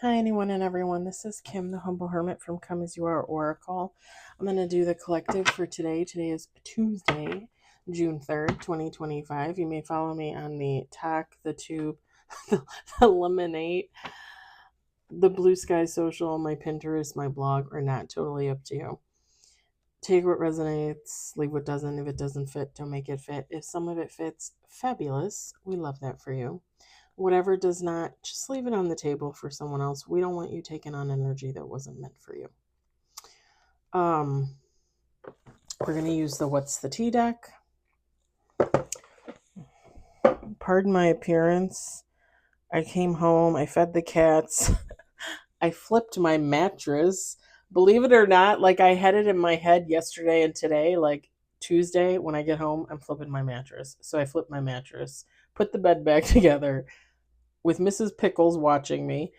Hi, anyone and everyone. This is Kim, the Humble Hermit from Come As You Are Oracle. I'm going to do the collective for today. Today is Tuesday, June 3rd, 2025. You may follow me on the Talk, the Tube, the Lemonade, the Blue Sky Social, my Pinterest, my blog, or not. Totally up to you. Take what resonates, leave what doesn't. If it doesn't fit, don't make it fit. If some of it fits, fabulous. We love that for you. Whatever does not, just leave it on the table for someone else. We don't want you taking on energy that wasn't meant for you. We're going to use the What's the Tea deck. Pardon my appearance. I came home, I fed the cats, I flipped my mattress. Believe it or not, like I had it in my head yesterday and today, like Tuesday when I get home, I'm flipping my mattress. So I flipped my mattress, put the bed back together with Mrs. Pickles watching me,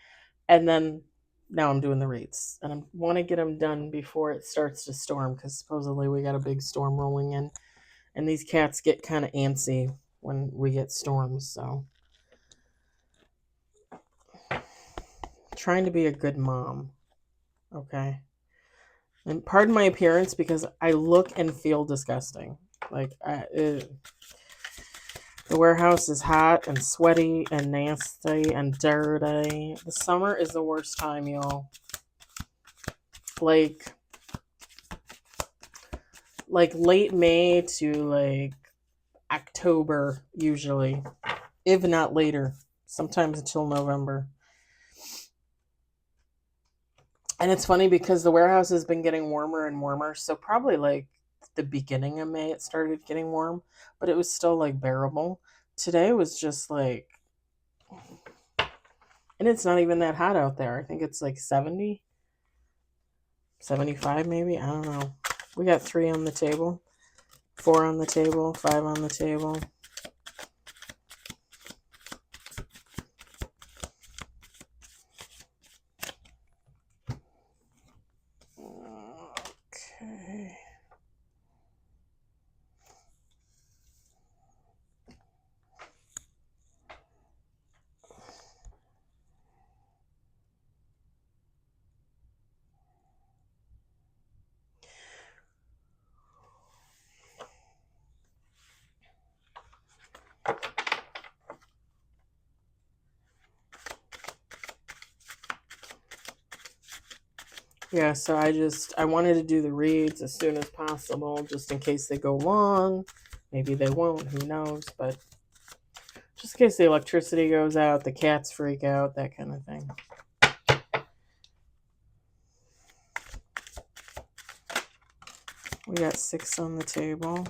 and then now I'm doing the reads. And I want to get them done before it starts to storm because supposedly we got a big storm rolling in. And these cats get kind of antsy when we get storms. So trying to be a good mom. Okay. And pardon my appearance because I look and feel disgusting. Like, the warehouse is hot and sweaty and nasty and dirty. The summer is the worst time, y'all. Like late May to like October usually, if not later, sometimes until November. And it's funny because the warehouse has been getting warmer and warmer, so probably like the beginning of May it started getting warm, but it was still like bearable. Today was just like, and it's not even that hot out there. I think it's like 70, 75 maybe. I don't know. We got 3 on the table, 4 on the table, 5 on the table. Okay. Yeah, so I wanted to do the reads as soon as possible, just in case they go long. Maybe they won't, who knows, but just in case the electricity goes out, the cats freak out, that kind of thing. We got 6 on the table.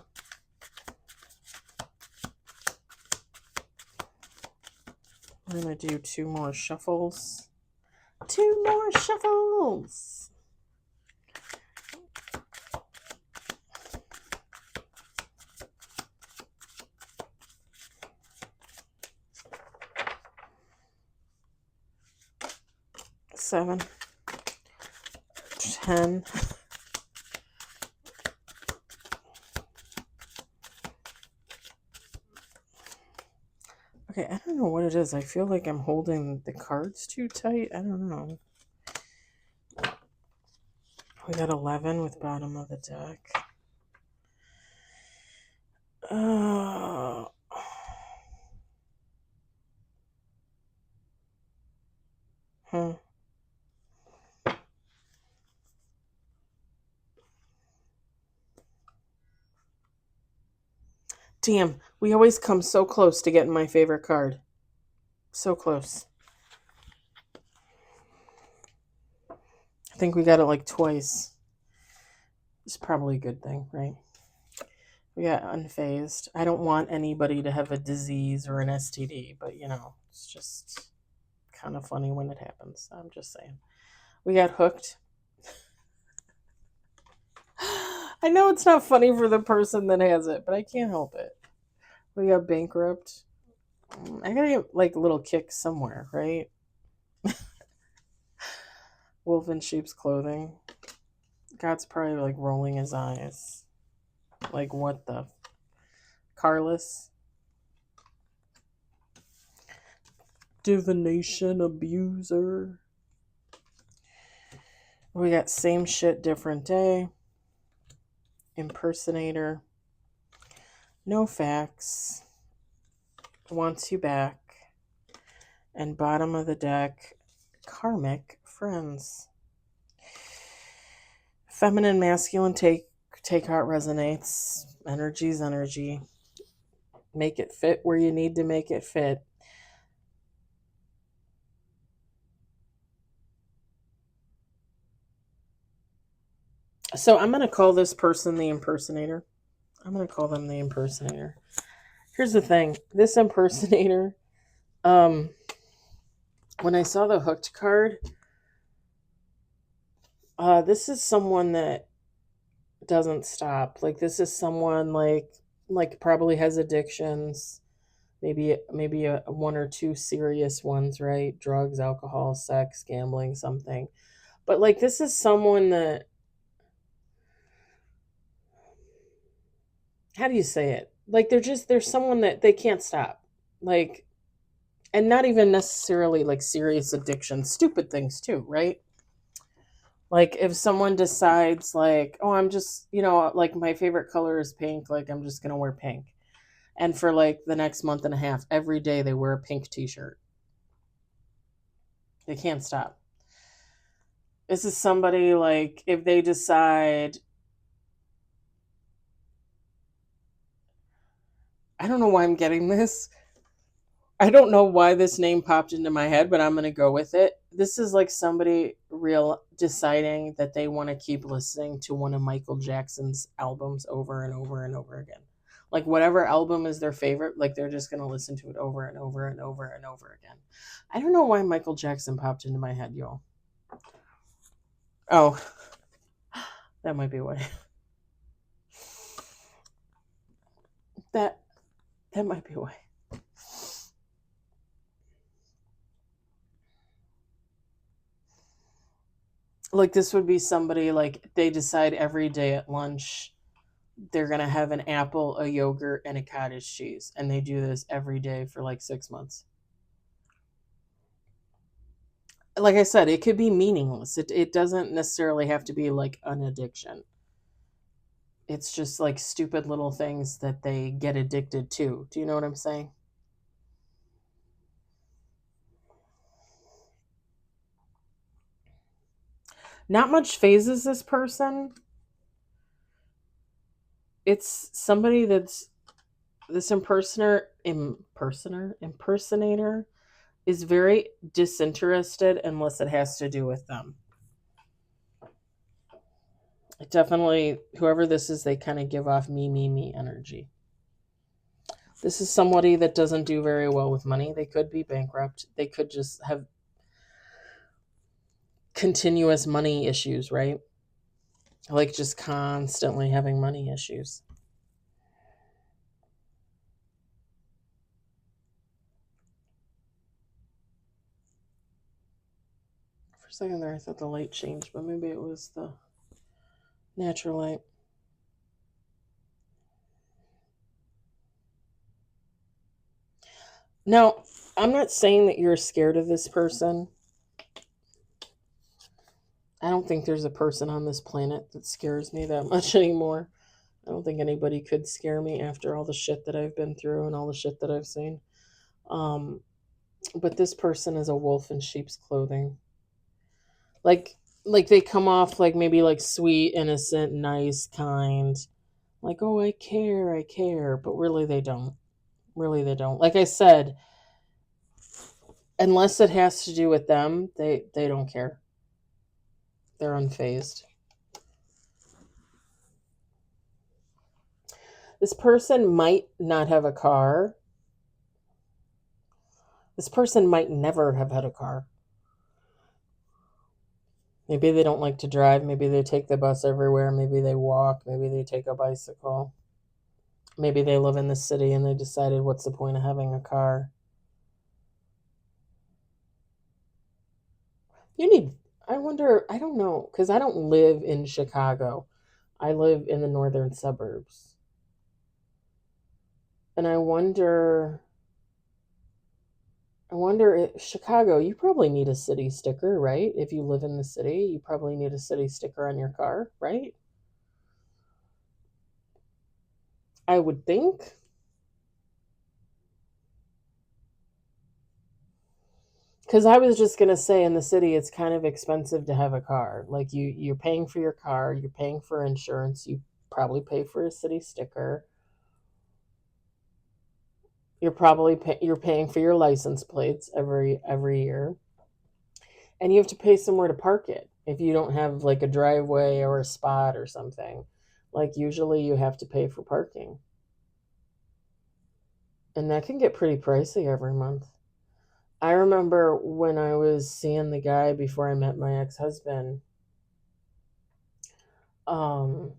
We're going to do 2 more shuffles. 2 more shuffles! Seven, 10. Okay, I don't know what it is. I feel like I'm holding the cards too tight. I don't know. We got 11 with bottom of the deck. Damn, we always come so close to getting my favorite card. So close. I think we got it like twice. It's probably a good thing, right? We got unfazed. I don't want anybody to have a disease or an STD, but it's just kind of funny when it happens. I'm just saying. We got hooked. I know it's not funny for the person that has it, but I can't help it. We got bankrupt. I gotta get like a little kick somewhere, right? Wolf in sheep's clothing. God's probably like rolling his eyes. Like, what the? Carless. Divination abuser. We got same shit, different day. Impersonator. No facts. Wants you back. And bottom of the deck, karmic friends. Feminine, masculine, take heart resonates. Energy's energy. Make it fit where you need to make it fit. So I'm going to call this person the impersonator. I'm going to call them the impersonator. Here's the thing. This impersonator, when I saw the hooked card, this is someone that doesn't stop. Like, this is someone like probably has addictions, maybe one or two serious ones, right? Drugs, alcohol, sex, gambling, something. But like, this is someone that, how do you say it? Like, they're someone that they can't stop. Like, and not even necessarily like serious addiction, stupid things too, right? Like, if someone decides like, oh, I'm just, like my favorite color is pink, like I'm just going to wear pink. And for like the next month and a half, every day they wear a pink t-shirt. They can't stop. This is somebody like, if they decide, I don't know why I'm getting this. I don't know why this name popped into my head, but I'm going to go with it. This is like somebody real deciding that they want to keep listening to one of Michael Jackson's albums over and over and over again. Like, whatever album is their favorite, like they're just going to listen to it over and over and over and over again. I don't know why Michael Jackson popped into my head, y'all. Oh, that might be why. That might be why. Like, this would be somebody like they decide every day at lunch they're going to have an apple, a yogurt, and a cottage cheese. And they do this every day for like 6 months. Like I said, it could be meaningless. It doesn't necessarily have to be like an addiction. It's just like stupid little things that they get addicted to. Do you know what I'm saying? Not much phases this person. It's somebody that's this impersonator is very disinterested unless it has to do with them. It definitely, whoever this is, they kind of give off me energy. This is somebody that doesn't do very well with money. They could be bankrupt. They could just have continuous money issues, right? Like, just constantly having money issues. For a second there, I thought the light changed, but maybe it was the natural light. Now, I'm not saying that you're scared of this person. I don't think there's a person on this planet that scares me that much anymore. I don't think anybody could scare me after all the shit that I've been through and all the shit that I've seen. Um, but this person is a wolf in sheep's clothing. Like they come off like maybe like sweet, innocent, nice, kind. Like, oh, I care, but really they don't. Really they don't. Like I said, unless it has to do with them, they don't care. They're unfazed. This person might not have a car. This person might never have had a car. Maybe they don't like to drive. Maybe they take the bus everywhere. Maybe they walk. Maybe they take a bicycle. Maybe they live in the city and they decided, what's the point of having a car? I wonder, I don't know, because I don't live in Chicago. I live in the northern suburbs. And I wonder I wonder if Chicago, you probably need a city sticker, right? If you live in the city, you probably need a city sticker on your car, right? I would think. Because I was just gonna say, in the city, it's kind of expensive to have a car. Like you're paying for your car, you're paying for insurance, you probably pay for a city sticker. You're paying for your license plates every year, and you have to pay somewhere to park it if you don't have like a driveway or a spot or something. Like usually, you have to pay for parking, and that can get pretty pricey every month. I remember when I was seeing the guy before I met my ex-husband. Um,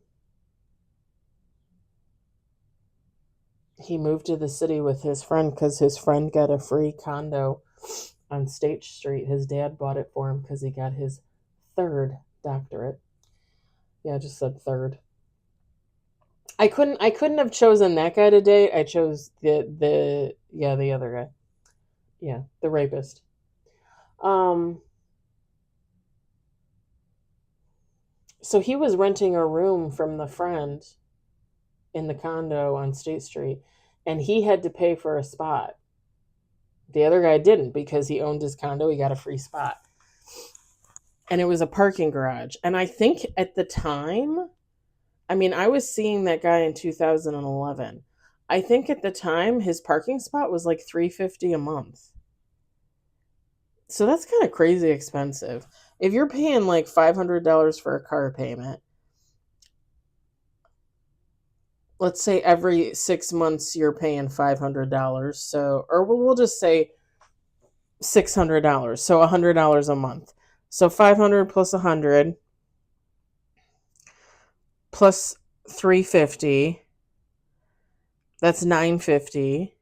he moved to the city with his friend because his friend got a free condo on State Street. His dad bought it for him because he got his third doctorate. Yeah, I just said third. I couldn't have chosen that guy to date. I chose the other guy. Yeah, the rapist. Um so he was renting a room from the friend in the condo on State Street, and he had to pay for a spot. The other guy didn't because he owned his condo, he got a free spot. And it was a parking garage. And I think at the time, I mean, I was seeing that guy in 2011. I think at the time his parking spot was like $350 a month. So that's kind of crazy expensive. If you're paying like $500 for a car payment, let's say every 6 months you're paying $500. So, or we'll just say $600. So $100 a month. So 500 plus 100 plus 350, that's 950.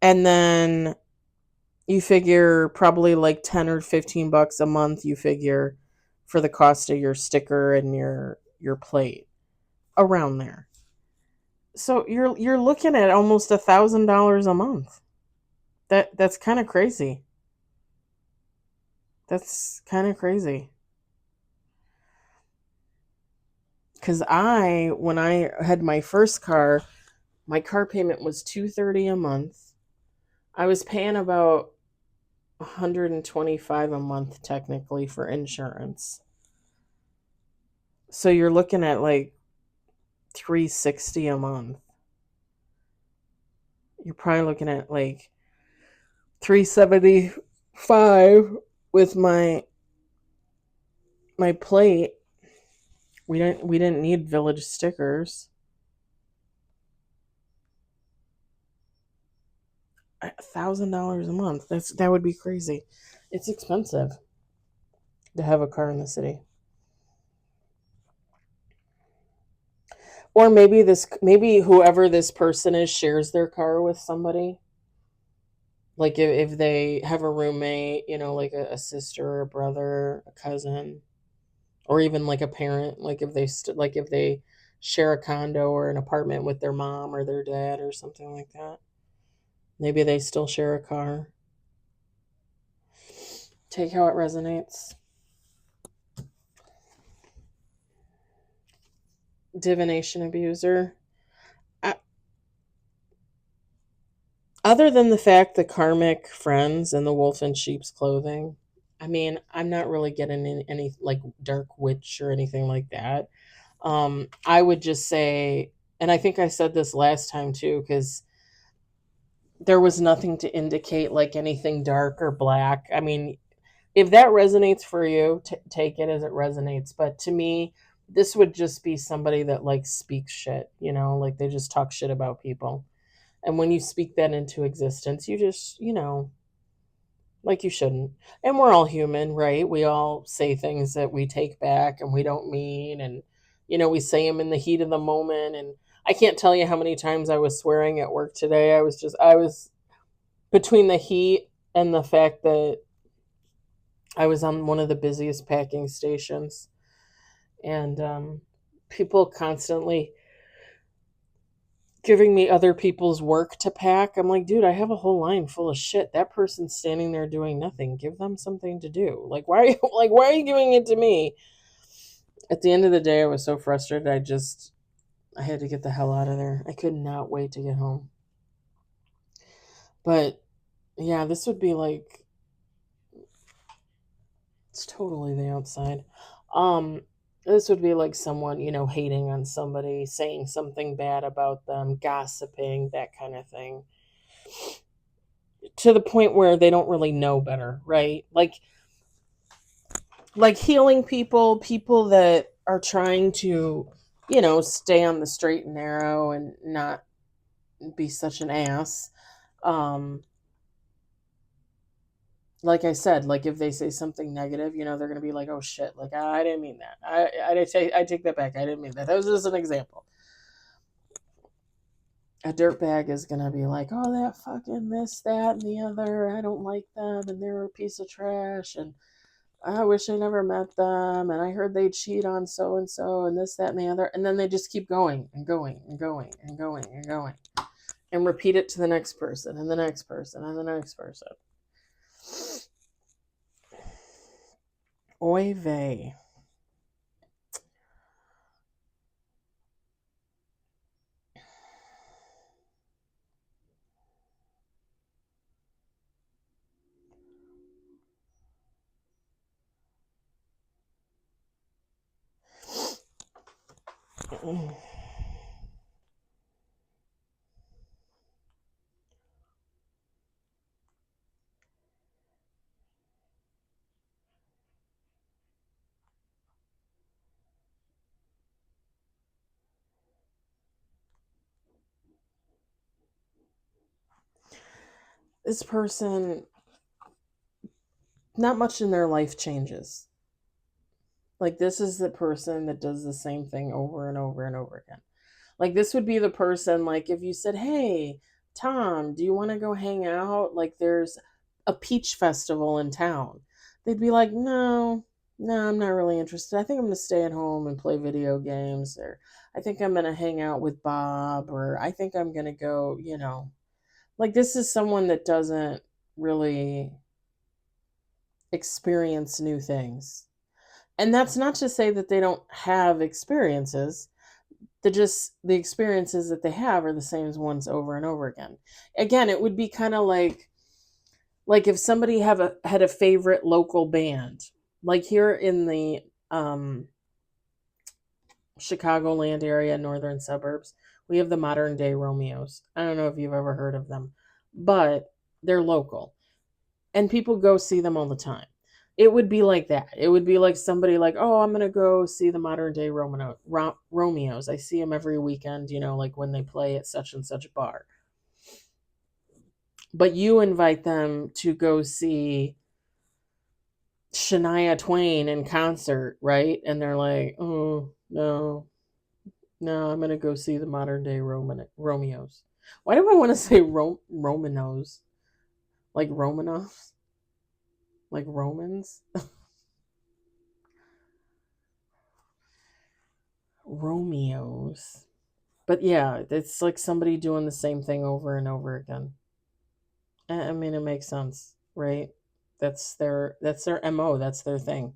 And then you figure probably like 10 or $15 a month, you figure, for the cost of your sticker and your plate, around there. So you're looking at almost $1,000 a month. That's kind of crazy. That's kind of crazy. Cuz when I had my first car, my car payment was 230 a month. I was paying about 125 a month technically for insurance. So you're looking at like 360 a month. You're probably looking at like 375 with my plate. We didn't need village stickers. $1,000 a month. That would be crazy. It's expensive to have a car in the city. Or maybe whoever this person is shares their car with somebody. Like if they have a roommate, like a sister or a brother, a cousin, or even like a parent, like if they share a condo or an apartment with their mom or their dad or something like that. Maybe they still share a car. Take how it resonates. Divination abuser. I, Other than the fact the karmic friends and the wolf in sheep's clothing, I mean, I'm not really getting any like dark witch or anything like that. I would just say, and I think I said this last time too, because there was nothing to indicate like anything dark or black. I mean, if that resonates for you, take it as it resonates. But to me, this would just be somebody that like speaks shit, like they just talk shit about people. And when you speak that into existence, you just, like you shouldn't. And we're all human, right? We all say things that we take back and we don't mean. And, we say them in the heat of the moment. And I can't tell you how many times I was swearing at work today. I was between the heat and the fact that I was on one of the busiest packing stations. And people constantly, giving me other people's work to pack. I'm like, dude, I have a whole line full of shit. That person's standing there doing nothing. Give them something to do. Like, why are you like, why are you giving it to me? At the end of the day, I was so frustrated. I had to get the hell out of there. I could not wait to get home. But yeah, this would be like, it's totally the outside. Um, this would be like someone, hating on somebody, saying something bad about them, gossiping, that kind of thing. To the point where they don't really know better, right? Like healing people that are trying to, stay on the straight and narrow and not be such an ass. Um, like I said, like if they say something negative, they're gonna be like, "Oh shit!" Like I didn't mean that. I take that back. I didn't mean that. That was just an example. A dirtbag is gonna be like, "Oh, that fucking this, that, and the other. I don't like them, and they're a piece of trash, and I wish I never met them, and I heard they cheat on so and so, and this, that, and the other." And then they just keep going and going and going and going and going, and repeat it to the next person and the next person and the next person. Oy vey. This person, not much in their life changes. Like, this is the person that does the same thing over and over and over again. Like, this would be the person, like, if you said, "Hey, Tom, do you want to go hang out? Like, there's a peach festival in town." They'd be like, "No, no, I'm not really interested. I think I'm going to stay at home and play video games, or I think I'm going to hang out with Bob, or I think I'm going to go. Like, this is someone that doesn't really experience new things. And that's not to say that they don't have experiences. The experiences that they have are the same ones over and over again. Again, it would be kind of like if somebody had a favorite local band. Like here in the Chicagoland area, northern suburbs, we have the Modern Day Romeos. I don't know if you've ever heard of them, but they're local and people go see them all the time. It would be like that. It would be like somebody like, "Oh, I'm gonna go see the Modern Day Romeos. I see them every weekend, like when they play at such and such bar." But you invite them to go see Shania Twain in concert, right? And they're like, "Oh no, no, I'm gonna go see the Modern Day Romeos." Why do I want to say Romanos? Like Romanovs? Like Romans? Romeos. But yeah, it's like somebody doing the same thing over and over again. I mean, it makes sense, right? That's their MO, that's their thing.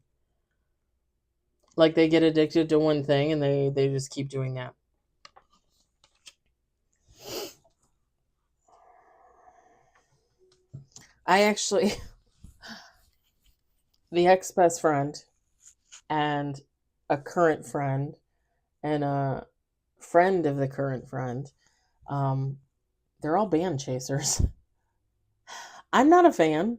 Like they get addicted to one thing and they just keep doing that. I actually the ex-best friend and a current friend and a friend of the current friend, um, they're all band chasers. I'm not a fan.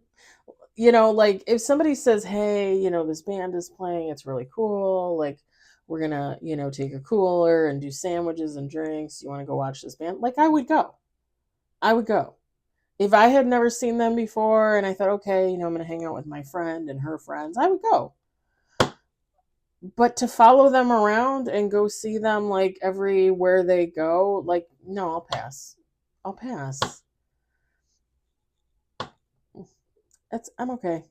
Like if somebody says, "Hey, this band is playing, it's really cool. Like we're gonna, take a cooler and do sandwiches and drinks. You want to go watch this band?" Like I would go. I would go. If I had never seen them before and I thought, okay, I'm gonna hang out with my friend and her friends, I would go. But to follow them around and go see them like everywhere they go, like, no, I'll pass. I'll pass. I'm okay.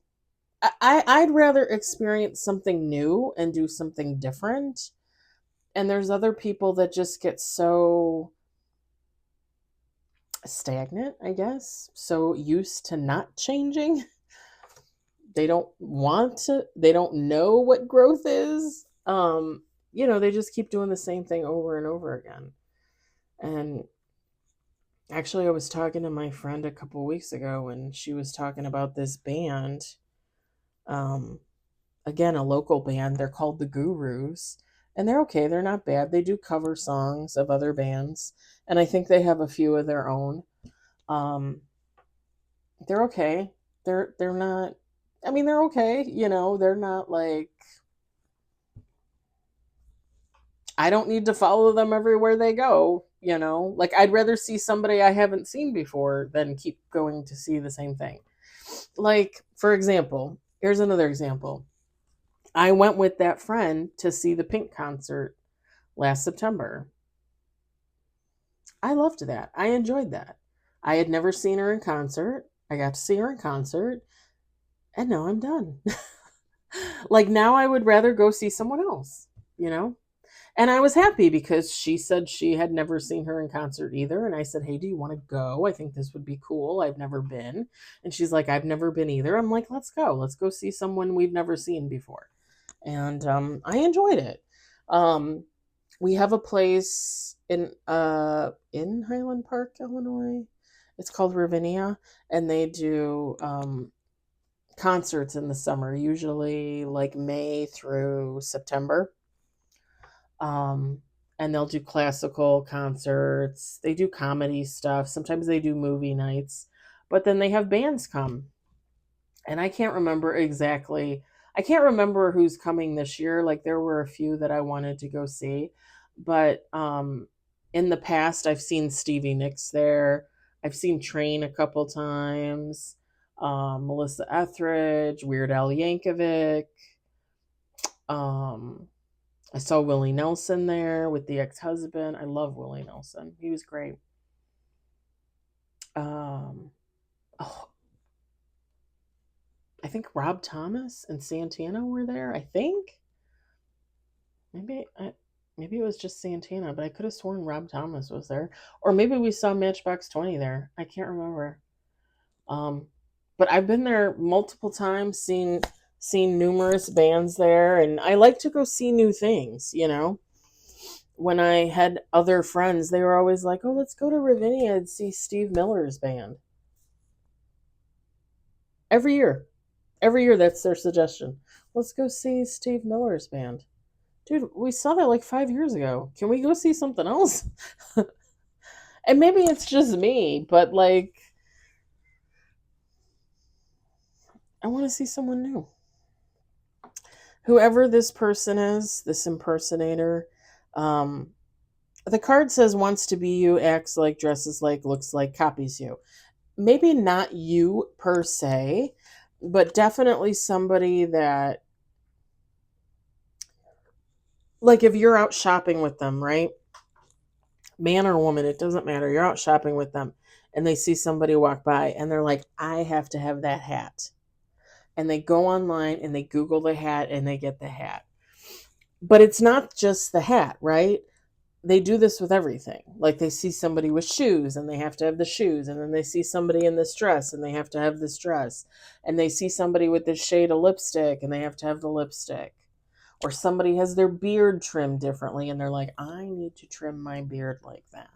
I'd rather experience something new and do something different. And there's other people that just get so stagnant, I guess. So used to not changing. They don't want to, they don't know what growth is. They just keep doing the same thing over and over again. And actually, I was talking to my friend a couple weeks ago, and she was talking about this band. Um, Again, a local band. They're called the Gurus, and they're okay. They're not bad. They do cover songs of other bands, and I think they have a few of their own. Um, they're okay. They're not. I mean, they're okay. They're not like, I don't need to follow them everywhere they go. Like, I'd rather see somebody I haven't seen before than keep going to see the same thing. Like, for example, here's another example. I went with that friend to see the Pink concert last September. I loved that. I enjoyed that. I had never seen her in concert. I got to see her in concert, and now I'm done. Like, now I would rather go see someone else, you know? And I was happy because she said she had never seen her in concert either. And I said, "Hey, do you want to go? I think this would be cool. I've never been." And she's like, "I've never been either." I'm like, "Let's go. Let's go see someone we've never seen before." And I enjoyed it. Um, we have a place in Highland Park, Illinois. It's called Ravinia, and they do concerts in the summer, usually like May through September. Um, and they'll do classical concerts. They do comedy stuff. Sometimes they do movie nights, but then they have bands come. And I can't remember exactly. I can't remember who's coming this year. Like, there were a few that I wanted to go see, but in the past I've seen Stevie Nicks there. I've seen Train a couple times. Melissa Etheridge, Weird Al Yankovic. Um, I saw Willie Nelson there with the ex-husband. I love Willie Nelson. He was great. Um, oh, I think Rob Thomas and Santana were there. I think maybe maybe it was just Santana, but I could have sworn Rob Thomas was there, or maybe we saw Matchbox 20 there. I can't remember. Um, but I've been there multiple times, seen numerous bands there, and I like to go see new things. When I had other friends, they were always like, "Oh, let's go to Ravinia and see Steve Miller's band." Every year. Every year, that's their suggestion. Let's go see Steve Miller's band. Dude, we saw that like 5 years ago. Can we go see something else? And maybe it's just me, but like, I want to see someone new. Whoever this person is, this impersonator, um, the card says wants to be you, acts like, dresses like, looks like, copies you. Maybe not you per se, but definitely somebody that, like, if you're out shopping with them, right? Man or woman, it doesn't matter. You're out shopping with them and they see somebody walk by and they're like, "I have to have that hat." And they go online and they Google the hat and they get the hat. But it's not just the hat, right? They do this with everything. Like, they see somebody with shoes and they have to have the shoes. And then they see somebody in this dress and they have to have this dress. And they see somebody with this shade of lipstick and they have to have the lipstick. Or somebody has their beard trimmed differently and they're like, "I need to trim my beard like that."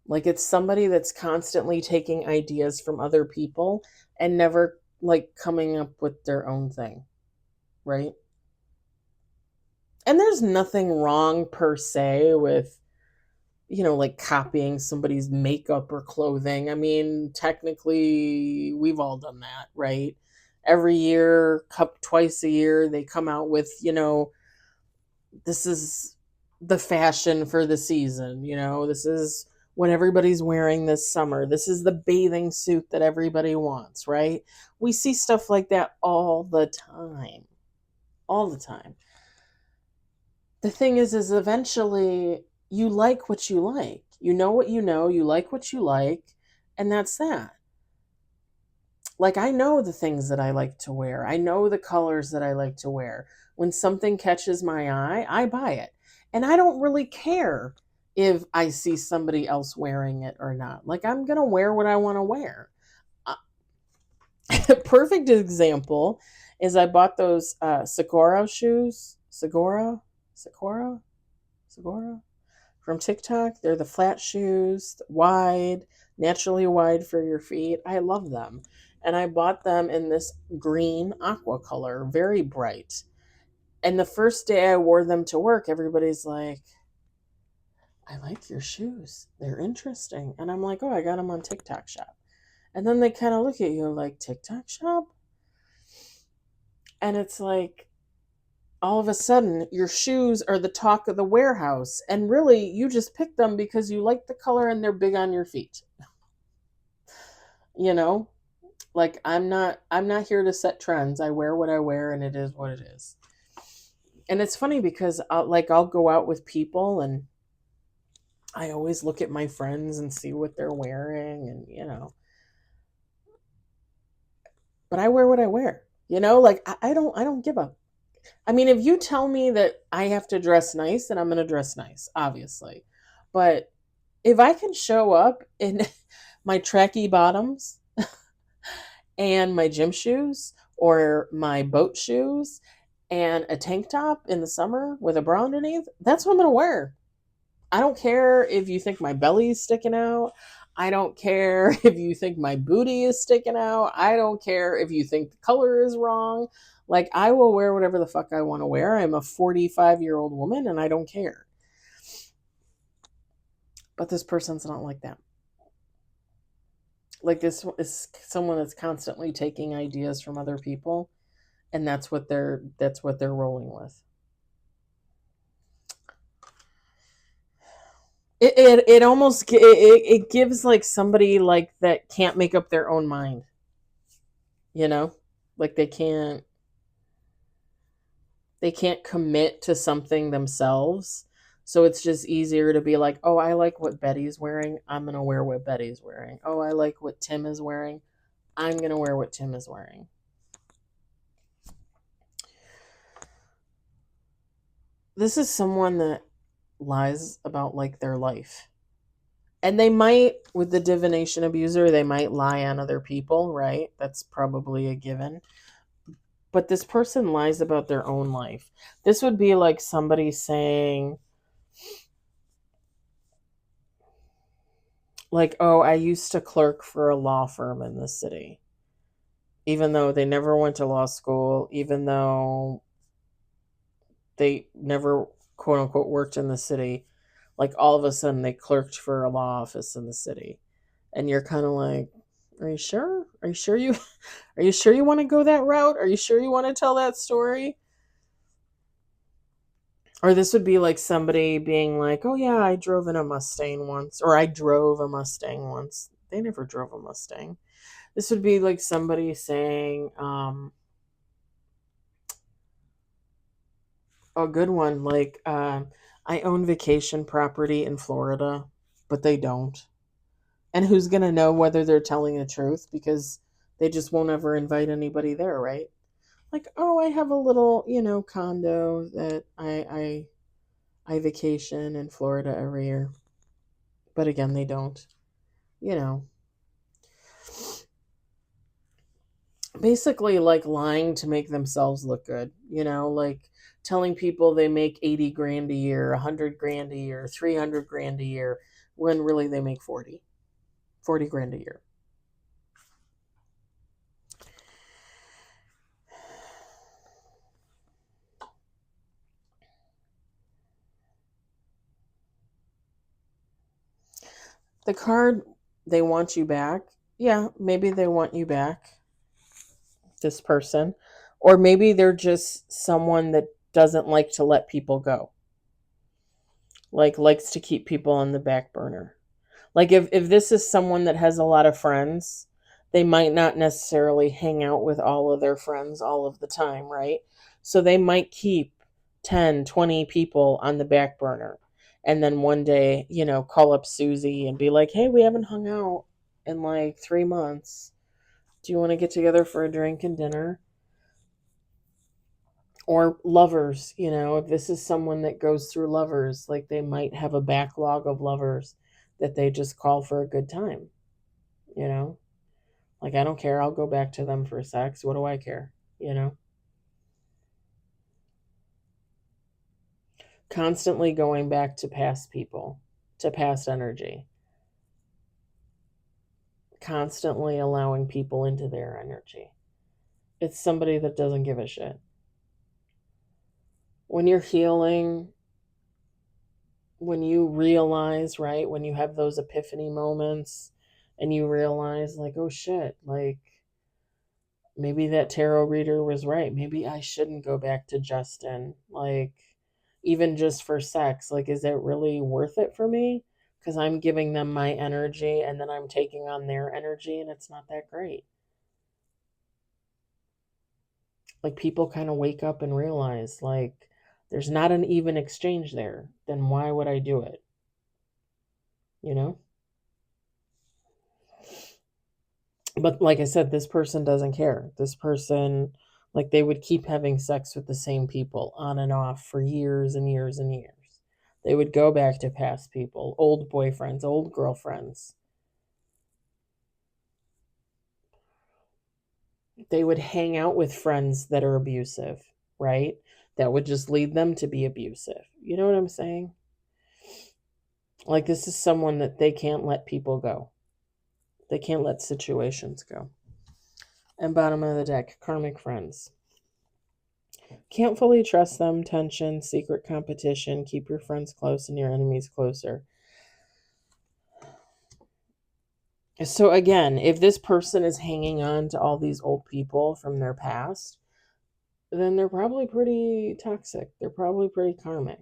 Like, it's somebody that's constantly taking ideas from other people and never like coming up with their own thing, right? And there's nothing wrong per se with, like, copying somebody's makeup or clothing. I mean, technically, we've all done that, right? Every year, twice a year, they come out with, this is the fashion for the season. This is what everybody's wearing this summer. This is the bathing suit that everybody wants, right? We see stuff like that all the time. All the time. The thing is eventually you like what you like. You know what you like what you like, and that's that. Like, I know the things that I like to wear. I know the colors that I like to wear. When something catches my eye, I buy it. And I don't really care if I see somebody else wearing it or not. Like, I'm going to wear what I want to wear. Perfect example is I bought those Segura shoes. Segura? From TikTok. They're the flat shoes, wide, naturally wide for your feet. I love them. And I bought them in this green aqua color, very bright. And the first day I wore them to work, everybody's like, I like your shoes. They're interesting. And I'm like, oh, I got them on TikTok Shop. And then they kind of look at you like, TikTok Shop? And it's like, all of a sudden, your shoes are the talk of the warehouse. And really, you just picked them because you like the color and they're big on your feet. You know? Like, I'm not here to set trends. I wear what I wear and it is what it is. And it's funny because I'll go out with people and I always look at my friends and see what they're wearing and. But I wear what I wear. Like I don't give a. I mean, if you tell me that I have to dress nice, then I'm going to dress nice, obviously. But if I can show up in my tracky bottoms and my gym shoes or my boat shoes and a tank top in the summer with a bra underneath, that's what I'm going to wear. I don't care if you think my belly is sticking out. I don't care if you think my booty is sticking out. I don't care if you think the color is wrong. Like, I will wear whatever the fuck I want to wear. I'm a 45-year-old woman and I don't care. But this person's not like that. Like, this is someone that's constantly taking ideas from other people, and that's what they're rolling with. It almost it gives like somebody like that can't make up their own mind. Like they can't commit to something themselves. So it's just easier to be like, oh, I like what Betty's wearing. I'm going to wear what Betty's wearing. Oh, I like what Tim is wearing. I'm going to wear what Tim is wearing. This is someone that lies about like their life. And they might, with the divination abuser, they might lie on other people, right? That's probably a given. But this person lies about their own life. This would be like somebody saying, like, oh, I used to clerk for a law firm in the city. Even though they never went to law school, even though they never, quote unquote, worked in the city, like all of a sudden they clerked for a law office in the city. And you're kind of like, are you sure? Are you sure you want to go that route? Are you sure you want to tell that story? Or this would be like somebody being like, oh yeah, I drove in a Mustang once, or I drove a Mustang once. They never drove a Mustang. This would be like somebody saying, a good one, like, I own vacation property in Florida, but they don't. And who's going to know whether they're telling the truth? Because they just won't ever invite anybody there, right? Like, oh, I have a little, condo that I vacation in Florida every year. But again, they don't. Basically like lying to make themselves look good, like telling people they make 80 grand a year, 100 grand a year, 300 grand a year, when really they make 40 grand a year. The card, they want you back. Yeah, maybe they want you back, this person. Or maybe they're just someone that doesn't like to let people go. Like, likes to keep people on the back burner. Like, if this is someone that has a lot of friends, they might not necessarily hang out with all of their friends all of the time, right? So they might keep 10, 20 people on the back burner. And then one day, call up Susie and be like, hey, we haven't hung out in like 3 months. Do you want to get together for a drink and dinner? Or lovers, if this is someone that goes through lovers, like they might have a backlog of lovers that they just call for a good time, you know? Like, I don't care. I'll go back to them for sex. What do I care? You know? Constantly going back to past people, to past energy. Constantly allowing people into their energy. It's somebody that doesn't give a shit. When you're healing, when you realize, right, when you have those epiphany moments and you realize, like, oh shit, like, maybe that tarot reader was right. Maybe I shouldn't go back to Justin. Like, even just for sex, like, is it really worth it for me? Because I'm giving them my energy and then I'm taking on their energy and it's not that great. Like, people kind of wake up and realize, like, there's not an even exchange there. Then why would I do it? You know? But like I said, this person doesn't care. This person, like, they would keep having sex with the same people on and off for years and years and years. They would go back to past people, old boyfriends, old girlfriends. They would hang out with friends that are abusive, right? That would just lead them to be abusive. You know what I'm saying? Like, this is someone that they can't let people go. They can't let situations go. And bottom of the deck, karmic friends. Can't fully trust them, tension, secret competition, keep your friends close and your enemies closer. So, again, if this person is hanging on to all these old people from their past, then they're probably pretty toxic. They're probably pretty karmic.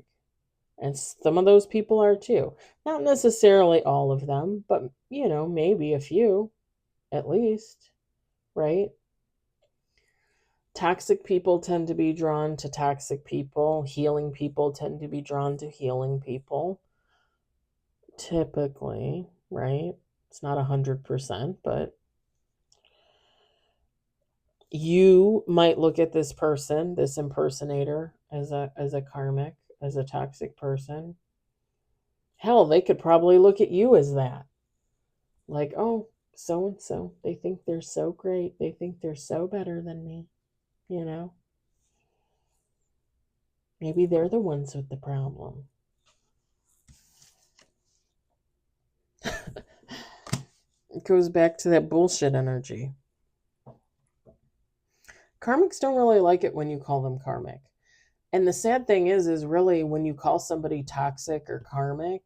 And some of those people are too. Not necessarily all of them, but, maybe a few at least, right? Toxic people tend to be drawn to toxic people. Healing people tend to be drawn to healing people. Typically, right? It's not 100%, but you might look at this person, this impersonator, as a karmic, as a toxic person. Hell, they could probably look at you as that. Like, oh, so and so, they think they're so great. They think they're so better than me, you know? Maybe they're the ones with the problem. It goes back to that bullshit energy. Karmics don't really like it when you call them karmic. And the sad thing is really when you call somebody toxic or karmic,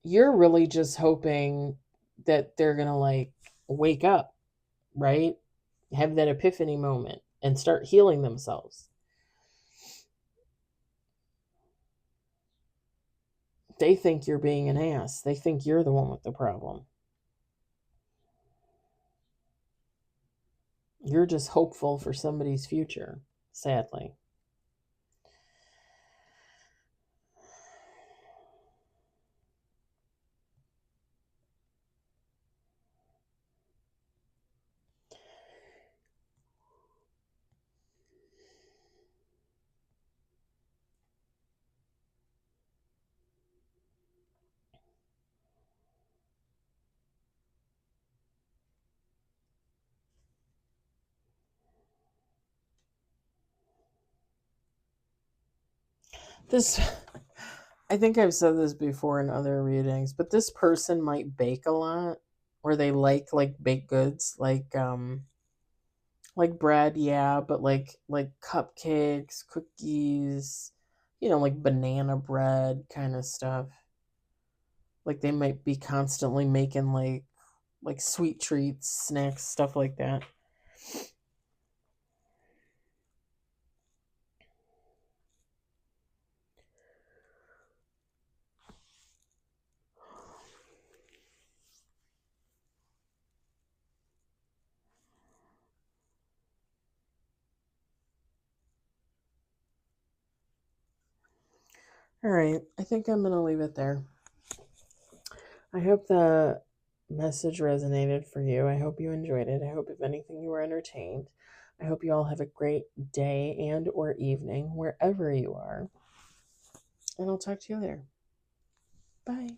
you're really just hoping that they're going to, like, wake up, right? Have that epiphany moment and start healing themselves. They think you're being an ass. They think you're the one with the problem. You're just hopeful for somebody's future, sadly. This, I think I've said this before in other readings, but this person might bake a lot, or they like baked goods, like bread, yeah, but like cupcakes, cookies, like banana bread kind of stuff. Like, they might be constantly making like sweet treats, snacks, stuff like that. All right, I think I'm going to leave it there. I hope the message resonated for you. I hope you enjoyed it. I hope, if anything, you were entertained. I hope you all have a great day and or evening wherever you are. And I'll talk to you later. Bye.